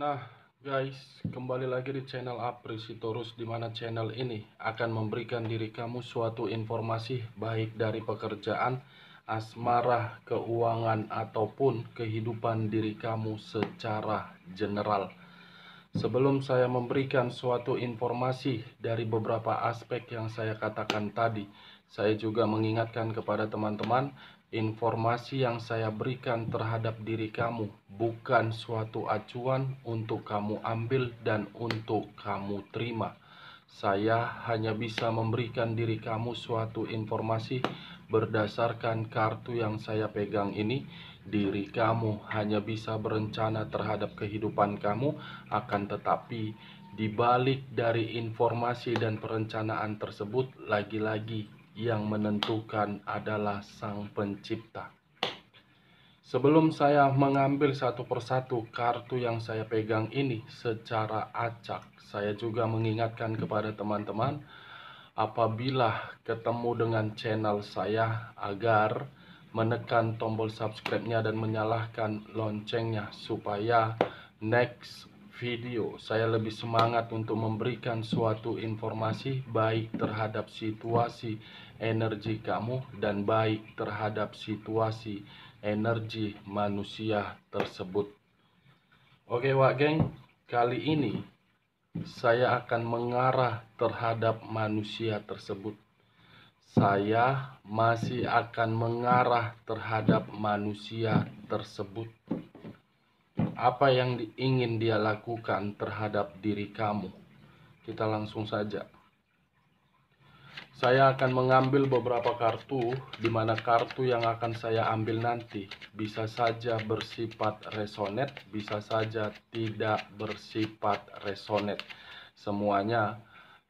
Nah, guys, kembali lagi di channel Aprisitorus, di mana channel ini akan memberikan diri kamu suatu informasi baik dari pekerjaan, asmara, keuangan, ataupun kehidupan diri kamu secara general. Sebelum saya memberikan suatu informasi dari beberapa aspek yang saya katakan tadi, saya juga mengingatkan kepada teman-teman, informasi yang saya berikan terhadap diri kamu bukan suatu acuan untuk kamu ambil dan untuk kamu terima. Saya hanya bisa memberikan diri kamu suatu informasi berdasarkan kartu yang saya pegang ini. Diri kamu hanya bisa berencana terhadap kehidupan kamu, akan tetapi di balik dari informasi dan perencanaan tersebut, lagi-lagi yang menentukan adalah Sang Pencipta. Sebelum saya mengambil satu persatu kartu yang saya pegang ini secara acak, saya juga mengingatkan kepada teman-teman, apabila ketemu dengan channel saya, agar menekan tombol subscribe-nya dan menyalakan loncengnya, supaya next video saya lebih semangat untuk memberikan suatu informasi baik terhadap situasi energi kamu dan baik terhadap situasi energi manusia tersebut. Oke Wak Geng, kali ini saya akan mengarah terhadap manusia tersebut. Saya masih akan mengarah terhadap manusia tersebut. Apa yang ingin dia lakukan terhadap diri kamu? Kita langsung saja. Saya akan mengambil beberapa kartu, di mana kartu yang akan saya ambil nanti bisa saja bersifat resonate, bisa saja tidak bersifat resonate. Semuanya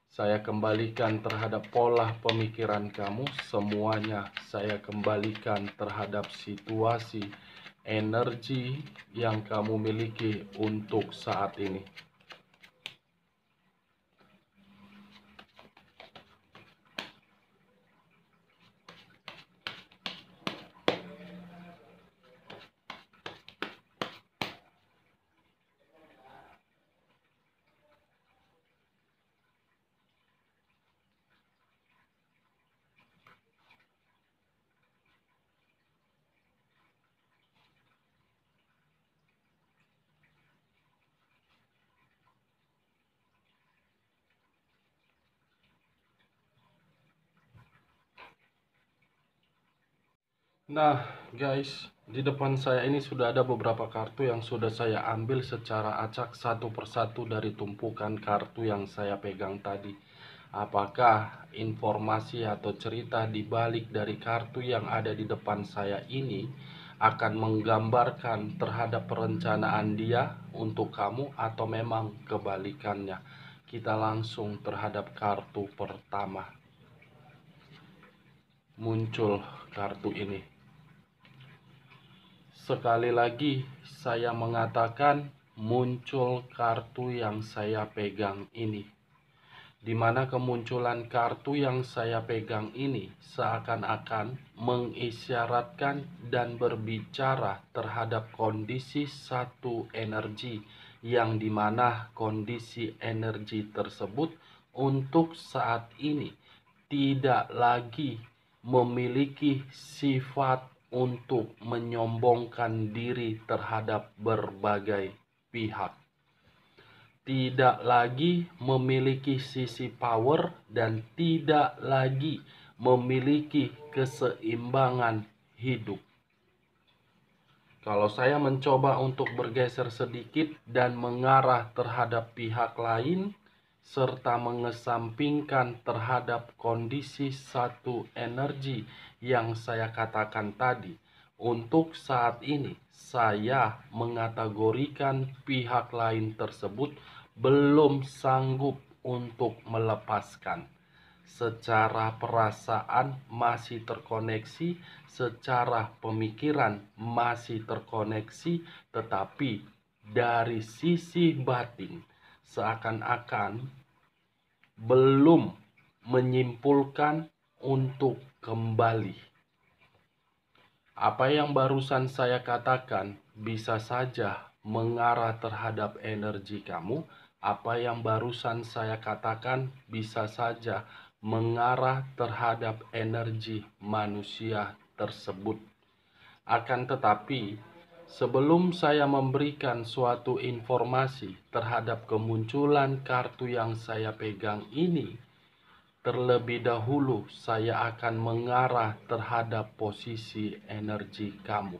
saya kembalikan terhadap pola pemikiran kamu, semuanya saya kembalikan terhadap situasi energi yang kamu miliki untuk saat ini. Nah guys, di depan saya ini sudah ada beberapa kartu yang sudah saya ambil secara acak satu persatu dari tumpukan kartu yang saya pegang tadi. Apakah informasi atau cerita di balik dari kartu yang ada di depan saya ini akan menggambarkan terhadap perencanaan dia untuk kamu, atau memang kebalikannya? Kita langsung terhadap kartu pertama. Muncul kartu ini. Sekali lagi saya mengatakan, muncul kartu yang saya pegang ini, di mana kemunculan kartu yang saya pegang ini seakan-akan mengisyaratkan dan berbicara terhadap kondisi satu energi, yang dimana kondisi energi tersebut untuk saat ini tidak lagi memiliki sifat untuk menyombongkan diri terhadap berbagai pihak, tidak lagi memiliki sisi power, dan tidak lagi memiliki keseimbangan hidup. Kalau saya mencoba untuk bergeser sedikit dan mengarah terhadap pihak lain, serta mengesampingkan terhadap kondisi satu energi yang saya katakan tadi, untuk saat ini saya mengategorikan pihak lain tersebut belum sanggup untuk melepaskan. Secara perasaan masih terkoneksi, secara pemikiran masih terkoneksi, tetapi dari sisi batin seakan-akan belum menyimpulkan untuk kembali. Apa yang barusan saya katakan bisa saja mengarah terhadap energi kamu. Apa yang barusan saya katakan bisa saja mengarah terhadap energi manusia tersebut. Akan tetapi, sebelum saya memberikan suatu informasi terhadap kemunculan kartu yang saya pegang ini, terlebih dahulu saya akan mengarah terhadap posisi energi kamu.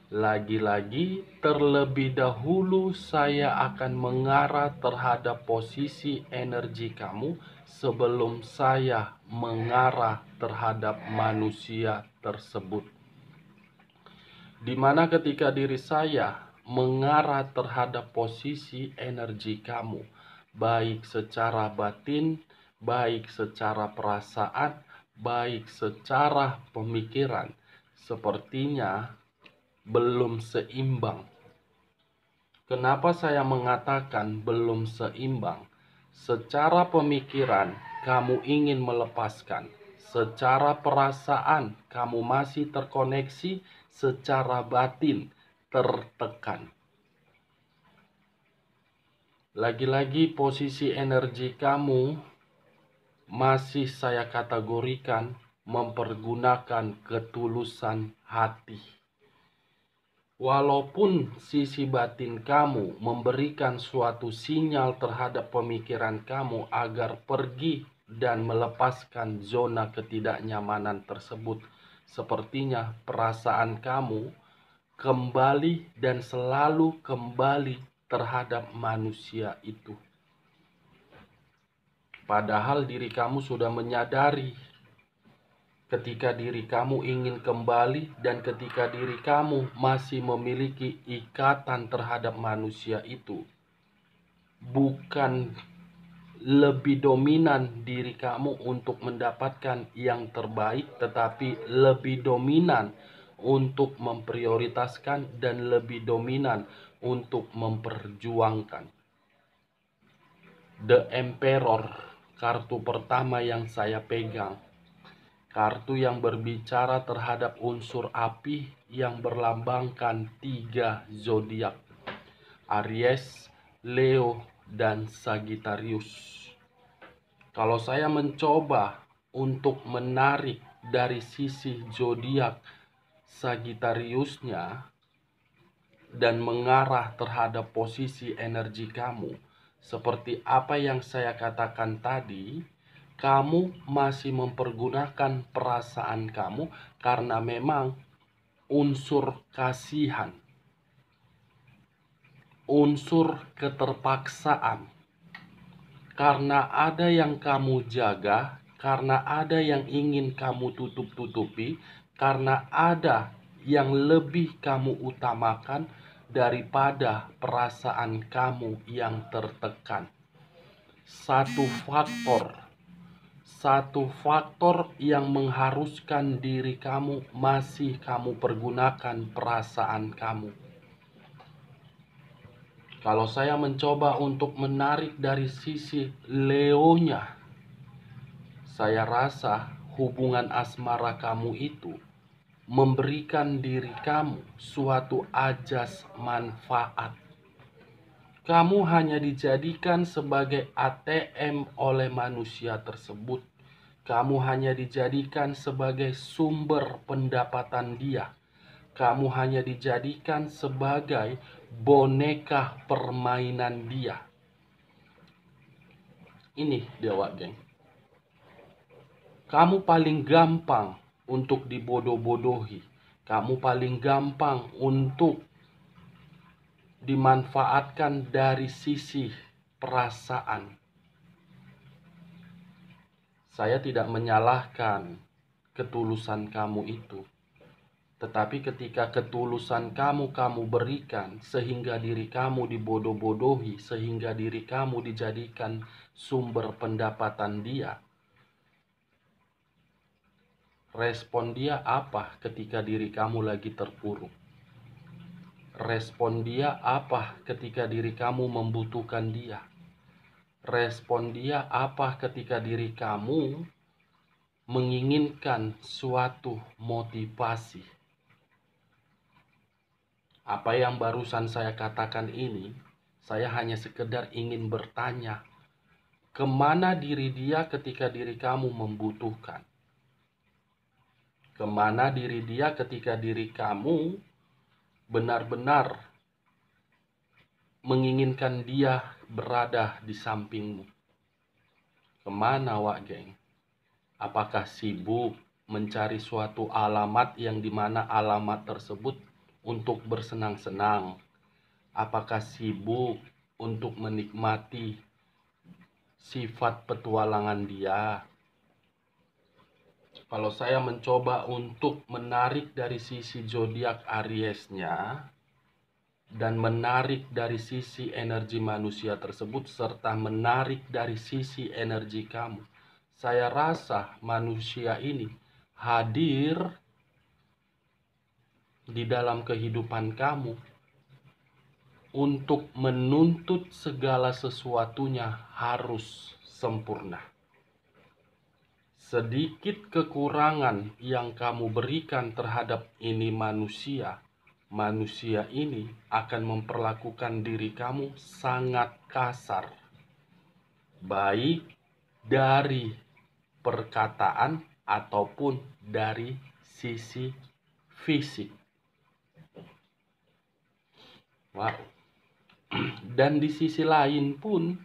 Lagi-lagi, terlebih dahulu saya akan mengarah terhadap posisi energi kamu sebelum saya mengarah terhadap manusia tersebut. Dimana ketika diri saya mengarah terhadap posisi energi kamu, baik secara batin, baik secara perasaan, baik secara pemikiran, sepertinya belum seimbang. Kenapa saya mengatakan belum seimbang? Secara pemikiran, kamu ingin melepaskan. Secara perasaan, kamu masih terkoneksi. Secara batin, tertekan. Lagi-lagi posisi energi kamu masih saya kategorikan mempergunakan ketulusan hati. Walaupun sisi batin kamu memberikan suatu sinyal terhadap pemikiran kamu agar pergi dan melepaskan zona ketidaknyamanan tersebut, sepertinya perasaan kamu kembali dan selalu kembali terhadap manusia itu. Padahal diri kamu sudah menyadari ketika diri kamu ingin kembali dan ketika diri kamu masih memiliki ikatan terhadap manusia itu, bukan lebih dominan diri kamu untuk mendapatkan yang terbaik, tetapi lebih dominan untuk memprioritaskan dan lebih dominan untuk memperjuangkan. The Emperor, kartu pertama yang saya pegang. Kartu yang berbicara terhadap unsur api yang berlambangkan 3 zodiak, Aries, Leo, dan Sagittarius. Kalau saya mencoba untuk menarik dari sisi zodiak Sagittariusnya dan mengarah terhadap posisi energi kamu, seperti apa yang saya katakan tadi, kamu masih mempergunakan perasaan kamu karena memang unsur kasihan, unsur keterpaksaan, karena ada yang kamu jaga, karena ada yang ingin kamu tutup-tutupi, karena ada yang lebih kamu utamakan daripada perasaan kamu yang tertekan. Satu faktor yang mengharuskan diri kamu masih kamu pergunakan perasaan kamu. Kalau saya mencoba untuk menarik dari sisi Leonya, saya rasa hubungan asmara kamu itu memberikan diri kamu suatu ajas manfaat. Kamu hanya dijadikan sebagai ATM oleh manusia tersebut. Kamu hanya dijadikan sebagai sumber pendapatan dia. Kamu hanya dijadikan sebagai boneka permainan dia. Ini Dewa Geng. Kamu paling gampang untuk dibodoh-bodohi. Kamu paling gampang untuk dimanfaatkan dari sisi perasaan. Saya tidak menyalahkan ketulusan kamu itu. Tetapi ketika ketulusan kamu berikan sehingga diri kamu dibodoh-bodohi, sehingga diri kamu dijadikan sumber pendapatan dia, respon dia apa ketika diri kamu lagi terpuruk? Respon dia apa ketika diri kamu membutuhkan dia? Respon dia apa ketika diri kamu menginginkan suatu motivasi? Apa yang barusan saya katakan ini, saya hanya sekedar ingin bertanya, kemana diri dia ketika diri kamu membutuhkan? Kemana diri dia ketika diri kamu benar-benar menginginkan dia berada di sampingmu? Kemana, Wak Geng? Apakah sibuk mencari suatu alamat yang dimana alamat tersebut untuk bersenang-senang? Apakah sibuk untuk menikmati sifat petualangan dia? Kalau saya mencoba untuk menarik dari sisi zodiak Aries-nya dan menarik dari sisi energi manusia tersebut serta menarik dari sisi energi kamu, saya rasa manusia ini hadir di dalam kehidupan kamu untuk menuntut segala sesuatunya harus sempurna. Sedikit kekurangan yang kamu berikan terhadap ini manusia, manusia ini akan memperlakukan diri kamu sangat kasar, baik dari perkataan ataupun dari sisi fisik. Wow. Dan di sisi lain pun,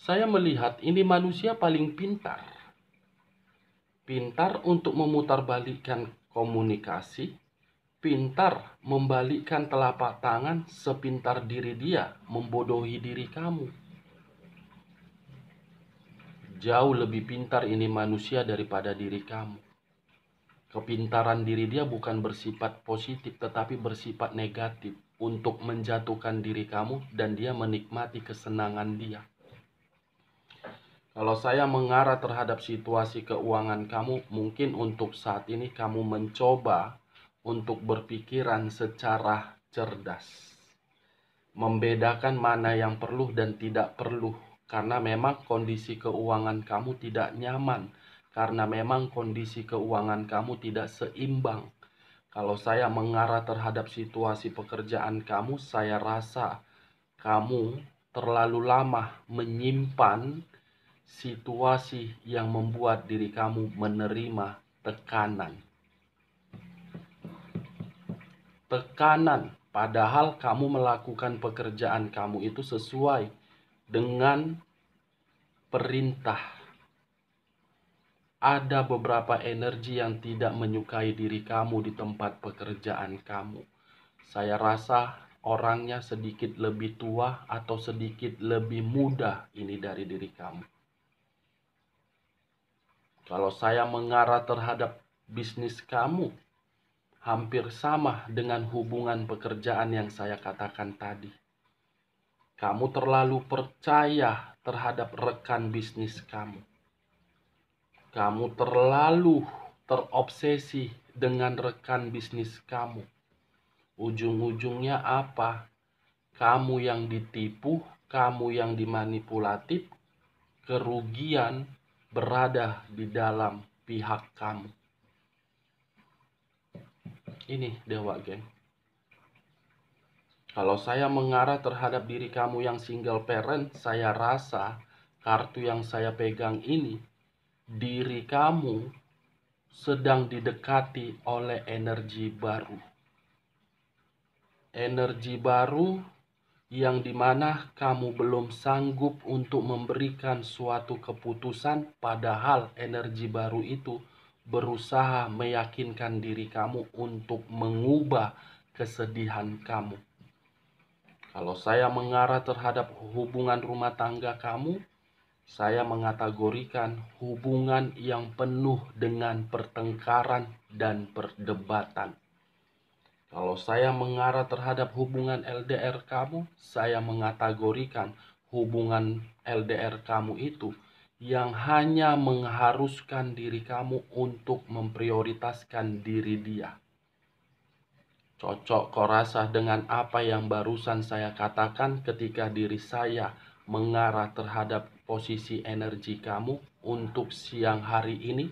saya melihat ini manusia paling pintar. Pintar untuk memutarbalikkan komunikasi, pintar membalikkan telapak tangan sepintar diri dia, membodohi diri kamu. Jauh lebih pintar ini manusia daripada diri kamu. Kepintaran diri dia bukan bersifat positif, tetapi bersifat negatif untuk menjatuhkan diri kamu dan dia menikmati kesenangan dia. Kalau saya mengarah terhadap situasi keuangan kamu, mungkin untuk saat ini kamu mencoba untuk berpikiran secara cerdas. Membedakan mana yang perlu dan tidak perlu. Karena memang kondisi keuangan kamu tidak nyaman. Karena memang kondisi keuangan kamu tidak seimbang. Kalau saya mengarah terhadap situasi pekerjaan kamu, saya rasa kamu terlalu lama menyimpan situasi yang membuat diri kamu menerima tekanan. Tekanan, padahal kamu melakukan pekerjaan kamu itu sesuai dengan perintah. Ada beberapa energi yang tidak menyukai diri kamu di tempat pekerjaan kamu. Saya rasa orangnya sedikit lebih tua atau sedikit lebih muda ini dari diri kamu. Kalau saya mengarah terhadap bisnis kamu, hampir sama dengan hubungan pekerjaan yang saya katakan tadi. Kamu terlalu percaya terhadap rekan bisnis kamu. Kamu terlalu terobsesi dengan rekan bisnis kamu. Ujung-ujungnya apa? Kamu yang ditipu, kamu yang dimanipulatif, kerugian berada di dalam pihak kamu. Ini Dewa Geng. Kalau saya mengarah terhadap diri kamu yang single parent, saya rasa kartu yang saya pegang ini, diri kamu sedang didekati oleh energi baru. Energi baru yang dimana kamu belum sanggup untuk memberikan suatu keputusan, padahal energi baru itu berusaha meyakinkan diri kamu untuk mengubah kesedihan kamu. Kalau saya mengarah terhadap hubungan rumah tangga kamu, saya mengategorikan hubungan yang penuh dengan pertengkaran dan perdebatan. Kalau saya mengarah terhadap hubungan LDR kamu, saya mengategorikan hubungan LDR kamu itu yang hanya mengharuskan diri kamu untuk memprioritaskan diri dia. Cocok kau rasa dengan apa yang barusan saya katakan ketika diri saya mengarah terhadap posisi energi kamu untuk siang hari ini?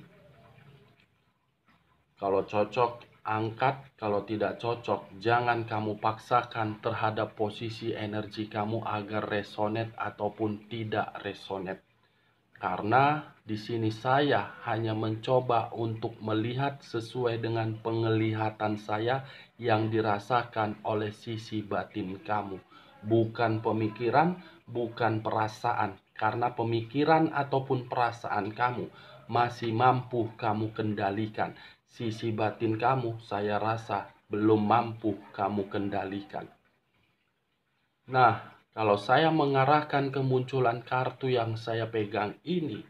Kalau cocok, angkat. Kalau tidak cocok, jangan kamu paksakan terhadap posisi energi kamu agar resonate ataupun tidak resonate. Karena di sini saya hanya mencoba untuk melihat sesuai dengan penglihatan saya yang dirasakan oleh sisi batin kamu. Bukan pemikiran, bukan perasaan. Karena pemikiran ataupun perasaan kamu masih mampu kamu kendalikan. Sisi batin kamu saya rasa belum mampu kamu kendalikan. Nah, kalau saya mengarahkan kemunculan kartu yang saya pegang ini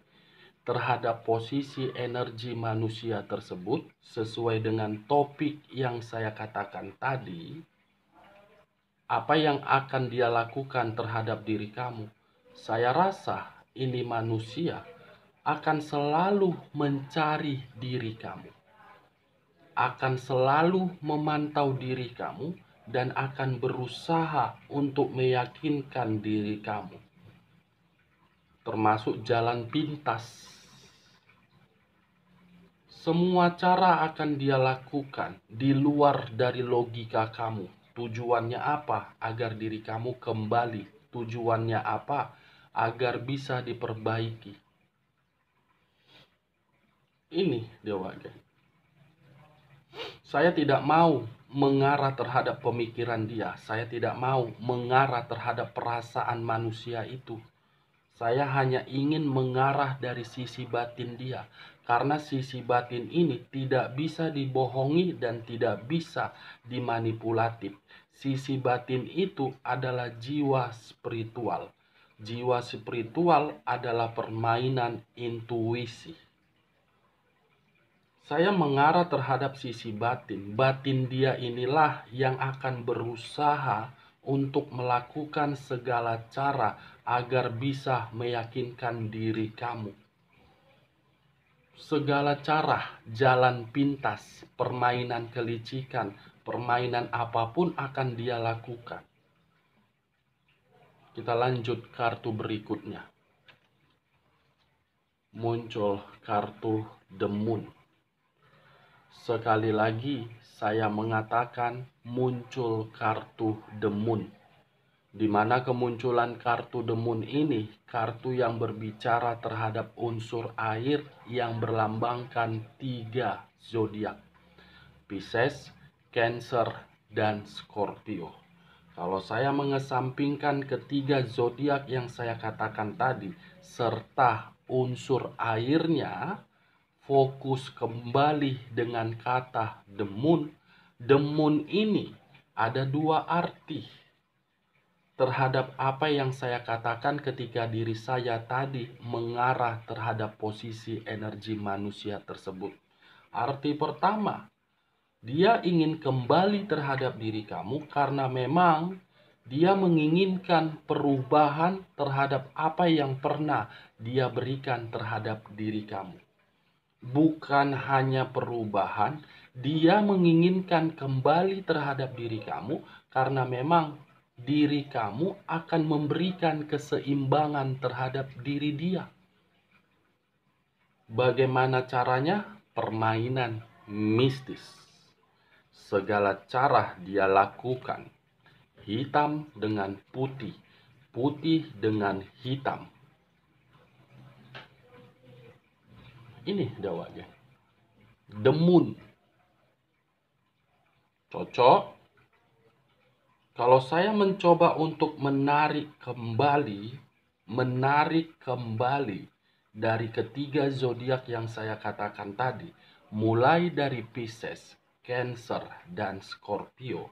terhadap posisi energi manusia tersebut sesuai dengan topik yang saya katakan tadi, apa yang akan dia lakukan terhadap diri kamu? Saya rasa ini manusia akan selalu mencari diri kamu, akan selalu memantau diri kamu, dan akan berusaha untuk meyakinkan diri kamu. Termasuk jalan pintas. Semua cara akan dia lakukan di luar dari logika kamu. Tujuannya apa? Agar diri kamu kembali. Tujuannya apa? Agar bisa diperbaiki. Ini Dewa Geng. Saya tidak mau mengarah terhadap pemikiran dia. Saya tidak mau mengarah terhadap perasaan manusia itu. Saya hanya ingin mengarah dari sisi batin dia. Karena sisi batin ini tidak bisa dibohongi dan tidak bisa dimanipulatif. Sisi batin itu adalah jiwa spiritual. Jiwa spiritual adalah permainan intuisi. Saya mengarah terhadap sisi batin. Batin dia inilah yang akan berusaha untuk melakukan segala cara agar bisa meyakinkan diri kamu. Segala cara, jalan pintas, permainan kelicikan, permainan apapun akan dia lakukan. Kita lanjut kartu berikutnya. Muncul kartu The Moon. Sekali lagi saya mengatakan muncul kartu The Moon. Di mana kemunculan kartu The Moon ini, kartu yang berbicara terhadap unsur air yang berlambangkan 3 zodiak. Pisces, Cancer, dan Scorpio. Kalau saya mengesampingkan ketiga zodiak yang saya katakan tadi serta unsur airnya, fokus kembali dengan kata The Moon. The Moon ini ada 2 arti terhadap apa yang saya katakan ketika diri saya tadi mengarah terhadap posisi energi manusia tersebut. Arti pertama, dia ingin kembali terhadap diri kamu karena memang dia menginginkan perubahan terhadap apa yang pernah dia berikan terhadap diri kamu. Bukan hanya perubahan, dia menginginkan kembali terhadap diri kamu karena memang diri kamu akan memberikan keseimbangan terhadap diri dia. Bagaimana caranya? Permainan mistis. Segala cara dia lakukan. Hitam dengan putih, putih dengan hitam. Ini dawanya. The Moon. Cocok. Kalau saya mencoba untuk menarik kembali dari ketiga zodiak yang saya katakan tadi, mulai dari Pisces, Cancer, dan Scorpio.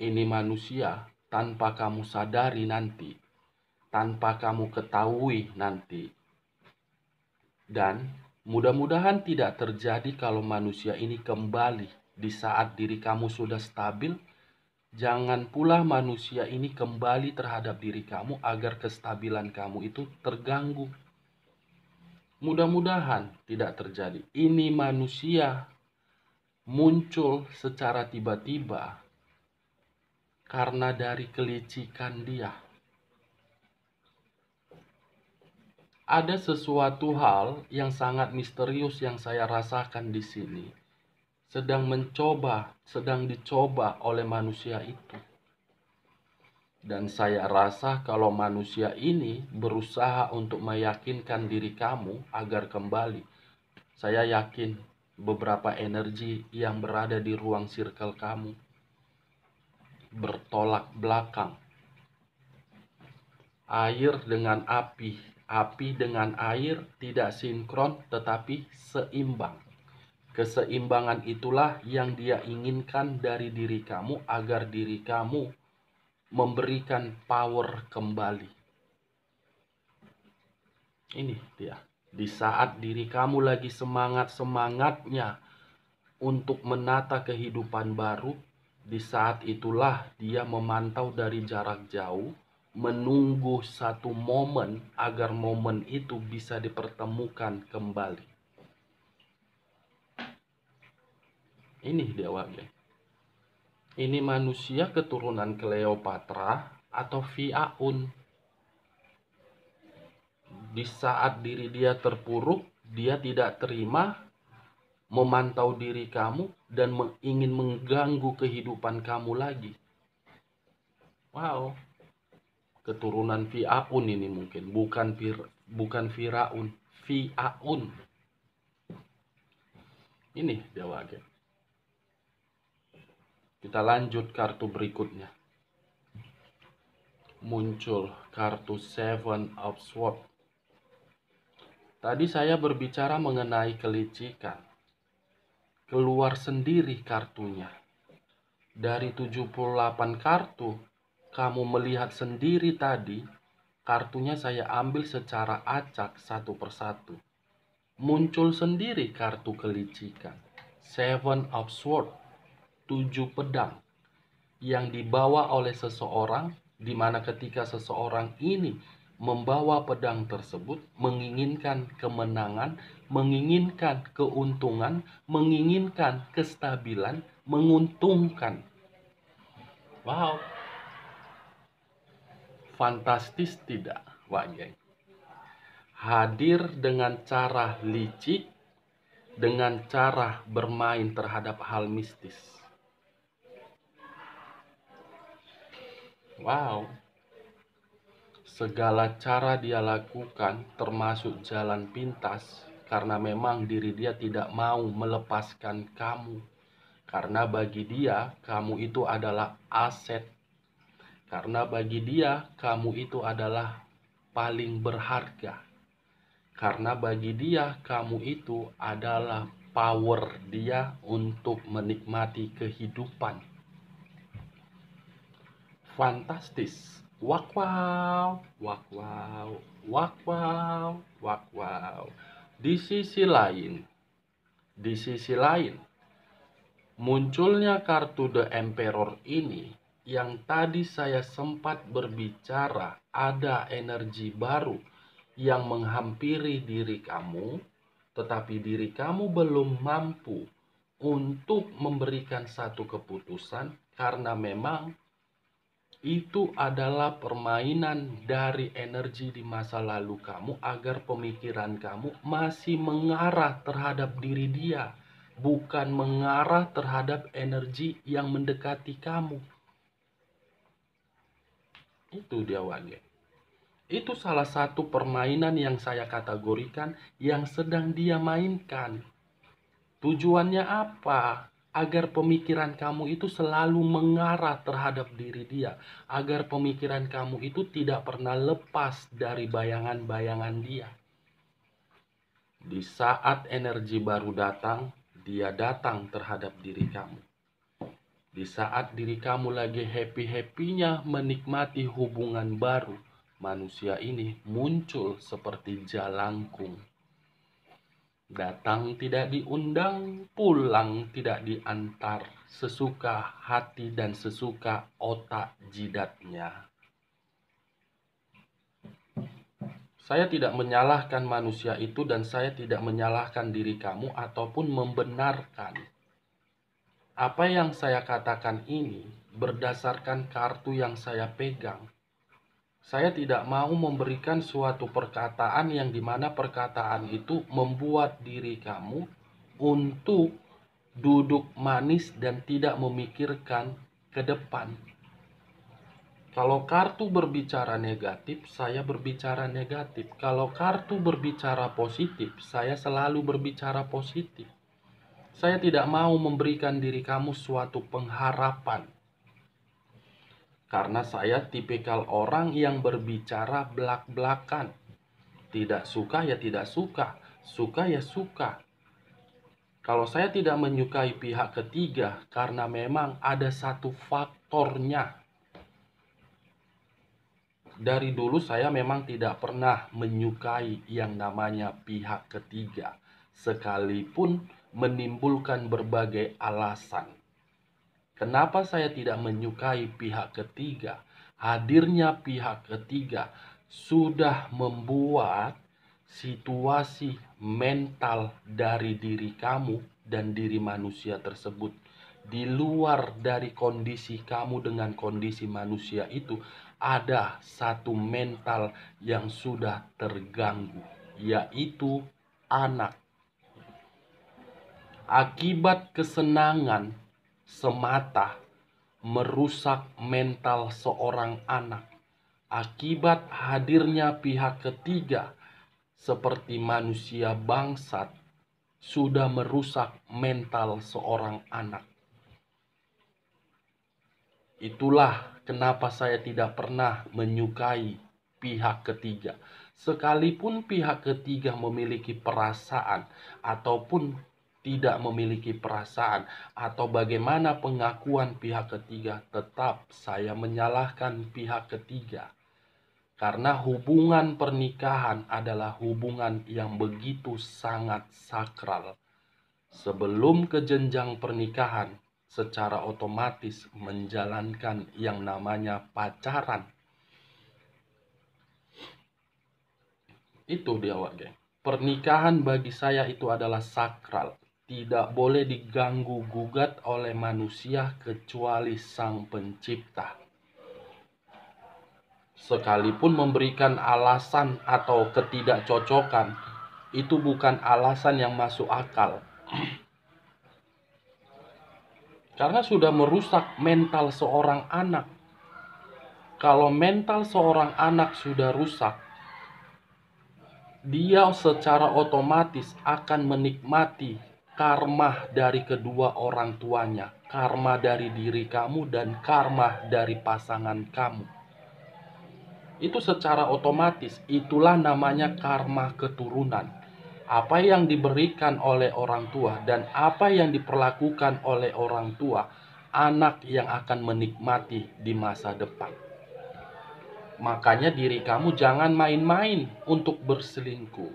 Ini manusia tanpa kamu sadari nanti, tanpa kamu ketahui nanti. Dan mudah-mudahan tidak terjadi kalau manusia ini kembali di saat diri kamu sudah stabil. Jangan pula manusia ini kembali terhadap diri kamu agar kestabilan kamu itu terganggu. Mudah-mudahan tidak terjadi. Ini manusia muncul secara tiba-tiba karena dari kelicikan dia. Ada sesuatu hal yang sangat misterius yang saya rasakan di sini. Sedang dicoba oleh manusia itu. Dan saya rasa kalau manusia ini berusaha untuk meyakinkan diri kamu agar kembali. Saya yakin beberapa energi yang berada di ruang circle kamu bertolak belakang. Air dengan api, api dengan air tidak sinkron tetapi seimbang. Keseimbangan itulah yang dia inginkan dari diri kamu agar diri kamu memberikan power kembali. Ini dia. Di saat diri kamu lagi semangat-semangatnya untuk menata kehidupan baru, di saat itulah dia memantau dari jarak jauh, menunggu satu momen agar momen itu bisa dipertemukan kembali. Ini Dewa Geng. Ini manusia keturunan Cleopatra atau Firaun. Di saat diri dia terpuruk, dia tidak terima memantau diri kamu dan ingin mengganggu kehidupan kamu lagi. Wow. Keturunan Firaun ini mungkin, bukan Firaun, Firaun. Ini Dewa Geng. Kita lanjut kartu berikutnya. Muncul kartu Seven of Swords. Tadi saya berbicara mengenai kelicikan. Keluar sendiri kartunya. Dari 78 kartu, kamu melihat sendiri tadi, kartunya saya ambil secara acak satu persatu. Muncul sendiri kartu kelicikan. Seven of Swords, 7 pedang. Yang dibawa oleh seseorang, di mana ketika seseorang ini membawa pedang tersebut, menginginkan kemenangan, menginginkan keuntungan, menginginkan kestabilan, menguntungkan. Wow. Fantastis tidak, Wak Geng? Hadir dengan cara licik, dengan cara bermain terhadap hal mistis. Wow. Segala cara dia lakukan termasuk jalan pintas karena memang diri dia tidak mau melepaskan kamu. Karena bagi dia kamu itu adalah aset. Karena bagi dia kamu itu adalah paling berharga. Karena bagi dia kamu itu adalah power dia untuk menikmati kehidupan. Fantastis. Wak wow, wak wow, wak wow, wak wow. Di sisi lain, munculnya kartu The Emperor ini yang tadi saya sempat berbicara ada energi baru yang menghampiri diri kamu, tetapi diri kamu belum mampu untuk memberikan satu keputusan karena memang itu adalah permainan dari energi di masa lalu kamu agar pemikiran kamu masih mengarah terhadap diri dia, bukan mengarah terhadap energi yang mendekati kamu. Itu dia Wak Geng. Itu salah satu permainan yang saya kategorikan yang sedang dia mainkan. Tujuannya apa? Agar pemikiran kamu itu selalu mengarah terhadap diri dia. Agar pemikiran kamu itu tidak pernah lepas dari bayangan-bayangan dia. Di saat energi baru datang, dia datang terhadap diri kamu. Di saat diri kamu lagi happy-happynya menikmati hubungan baru, manusia ini muncul seperti jalangkung. Datang tidak diundang, pulang tidak diantar, sesuka hati dan sesuka otak jidatnya. Saya tidak menyalahkan manusia itu dan saya tidak menyalahkan diri kamu ataupun membenarkan. Apa yang saya katakan ini berdasarkan kartu yang saya pegang. Saya tidak mau memberikan suatu perkataan yang dimana perkataan itu membuat diri kamu untuk duduk manis dan tidak memikirkan ke depan. Kalau kartu berbicara negatif, saya berbicara negatif. Kalau kartu berbicara positif, saya selalu berbicara positif. Saya tidak mau memberikan diri kamu suatu pengharapan. Karena saya tipikal orang yang berbicara belak-belakan. Tidak suka ya tidak suka, suka ya suka. Kalau saya tidak menyukai pihak ketiga karena memang ada satu faktornya. Dari dulu saya memang tidak pernah menyukai yang namanya pihak ketiga, sekalipun menimbulkan berbagai alasan. Kenapa saya tidak menyukai pihak ketiga? Hadirnya pihak ketiga sudah membuat situasi mental dari diri kamu dan diri manusia tersebut di luar dari kondisi kamu dengan kondisi manusia itu, ada satu mental yang sudah terganggu, yaitu anak. Akibat kesenangan semata merusak mental seorang anak. Akibat hadirnya pihak ketiga seperti manusia bangsat sudah merusak mental seorang anak. Itulah kenapa saya tidak pernah menyukai pihak ketiga. Sekalipun pihak ketiga memiliki perasaan ataupun tidak memiliki perasaan atau bagaimana pengakuan pihak ketiga, tetap saya menyalahkan pihak ketiga. Karena hubungan pernikahan adalah hubungan yang begitu sangat sakral. Sebelum ke jenjang pernikahan, secara otomatis menjalankan yang namanya pacaran. Itu dia, Wak Geng. Pernikahan bagi saya itu adalah sakral. Tidak boleh diganggu gugat oleh manusia kecuali Sang Pencipta. Sekalipun memberikan alasan atau ketidakcocokan, itu bukan alasan yang masuk akal. Karena sudah merusak mental seorang anak. Kalau mental seorang anak sudah rusak, dia secara otomatis akan menikmati karma dari kedua orang tuanya, karma dari diri kamu dan karma dari pasangan kamu. Itu secara otomatis, itulah namanya karma keturunan. Apa yang diberikan oleh orang tua dan apa yang diperlakukan oleh orang tua, anak yang akan menikmati di masa depan. Makanya diri kamu jangan main-main untuk berselingkuh.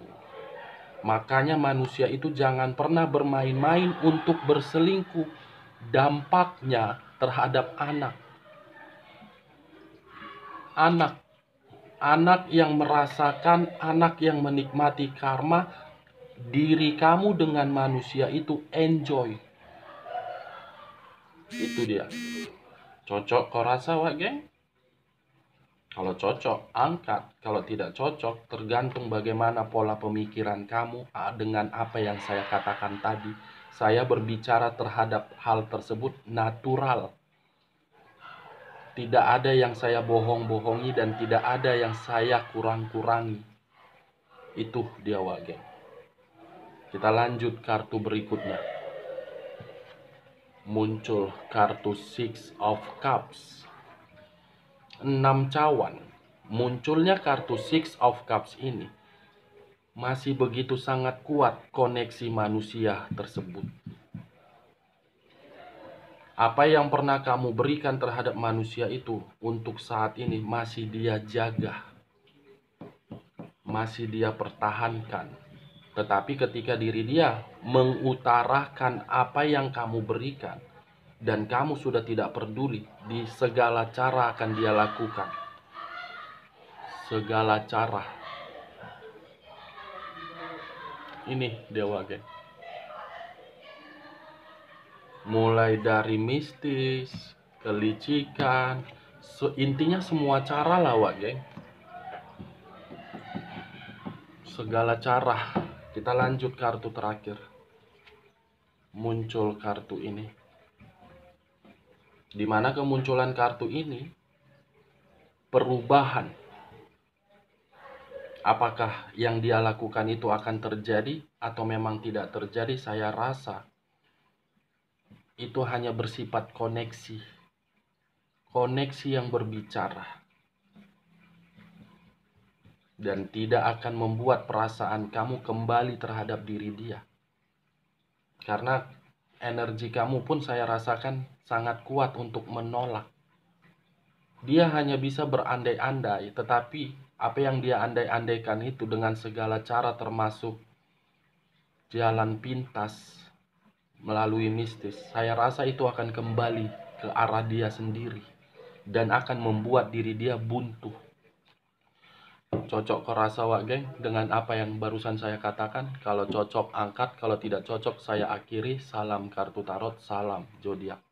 Makanya manusia itu jangan pernah bermain-main untuk berselingkuh. Dampaknya terhadap anak. Anak yang merasakan, anak yang menikmati karma, diri kamu dengan manusia itu enjoy. Itu dia. Cocok kau rasa, Wak Geng? Kalau cocok, angkat. Kalau tidak cocok, tergantung bagaimana pola pemikiran kamu dengan apa yang saya katakan tadi. Saya berbicara terhadap hal tersebut natural. Tidak ada yang saya bohong-bohongi dan tidak ada yang saya kurang-kurangi. Itu dia, Wak Geng. Kita lanjut kartu berikutnya. Muncul kartu Six of Cups. 6 cawan. Munculnya kartu Six of Cups ini masih begitu sangat kuat koneksi manusia tersebut. Apa yang pernah kamu berikan terhadap manusia itu untuk saat ini masih dia jaga, masih dia pertahankan. Tetapi ketika diri dia mengutarakan apa yang kamu berikan dan kamu sudah tidak peduli, di segala cara akan dia lakukan. Segala cara. Ini Dewa Geng. Mulai dari mistis, kelicikan, intinya semua cara lah, Wak Geng. segala cara. Kita lanjut kartu terakhir. Muncul kartu ini. Dimana kemunculan kartu ini perubahan. Apakah yang dia lakukan itu akan terjadi atau memang tidak terjadi? Saya rasa itu hanya bersifat koneksi. Koneksi yang berbicara. Dan tidak akan membuat perasaan kamu kembali terhadap diri dia. Karena energi kamu pun saya rasakan sangat kuat untuk menolak. Dia hanya bisa berandai-andai, tetapi apa yang dia andai-andaikan itu dengan segala cara termasuk jalan pintas melalui mistis. Saya rasa itu akan kembali ke arah dia sendiri dan akan membuat diri dia buntu. Cocok kok rasa wak geng dengan apa yang barusan saya katakan? Kalau cocok angkat, kalau tidak cocok saya akhiri. Salam kartu tarot, salam zodiak.